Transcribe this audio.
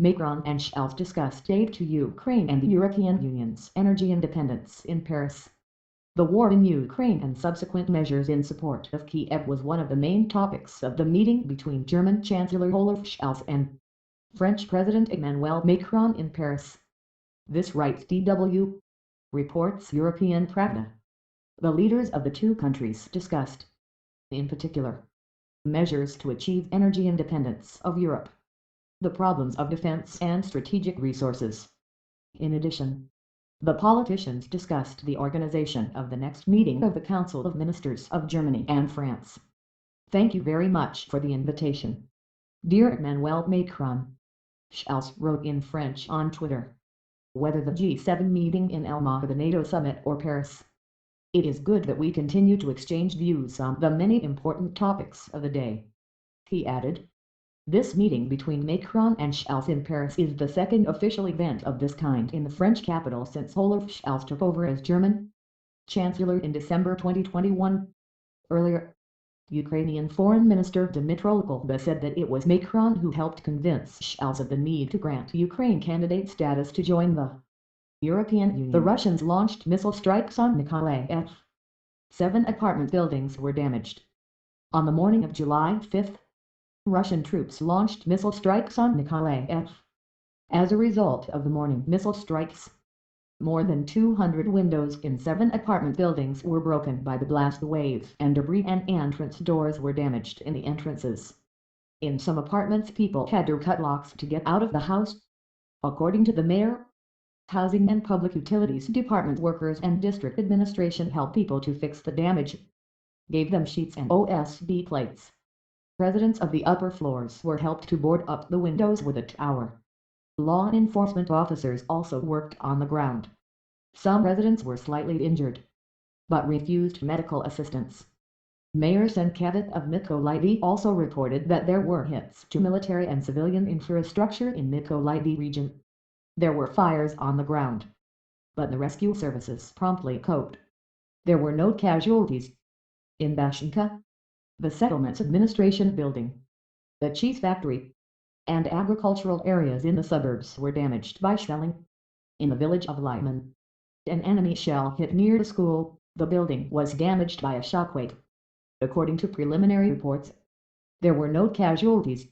Macron and Scholz discussed aid to Ukraine and the European Union's energy independence in Paris. The war in Ukraine and subsequent measures in support of Kiev was one of the main topics of the meeting between German Chancellor Olaf Scholz and French President Emmanuel Macron in Paris. This writes DW. Reports European Pravda. The leaders of the two countries discussed, in particular, measures to achieve energy independence of Europe, the problems of defense and strategic resources. In addition, the politicians discussed the organization of the next meeting of the Council of Ministers of Germany and France. Thank you very much for the invitation. Dear Emmanuel Macron, Scholz wrote in French on Twitter. Whether the G7 meeting in Alma, the NATO summit, or Paris, it is good that we continue to exchange views on the many important topics of the day. He added, this meeting between Macron and Scholz in Paris is the second official event of this kind in the French capital since Olaf Scholz took over as German Chancellor in December 2021. Earlier, Ukrainian Foreign Minister Dmytro Kuleba said that it was Macron who helped convince Scholz of the need to grant Ukraine candidate status to join the European Union. The Russians launched missile strikes on Nikolaev. 7 apartment buildings were damaged. On the morning of July 5, Russian troops launched missile strikes on Nikolaev. As a result of the morning missile strikes, more than 200 windows in 7 apartment buildings were broken by the blast wave, and debris and entrance doors were damaged in the entrances. In some apartments, people had to cut locks to get out of the house. According to the mayor, Housing and Public Utilities Department workers and district administration helped people to fix the damage, gave them sheets and OSB plates. Residents of the upper floors were helped to board up the windows with a tower. Law enforcement officers also worked on the ground. Some residents were slightly injured, but refused medical assistance. Mayor Senkavet of Nikolaev also reported that there were hits to military and civilian infrastructure in Nikolaev region. There were fires on the ground, but the rescue services promptly coped. There were no casualties. In Bashenka, the settlement's administration building, the cheese factory, and agricultural areas in the suburbs were damaged by shelling. In the village of Lyman, an enemy shell hit near the school. The building was damaged by a shockwave. According to preliminary reports, there were no casualties.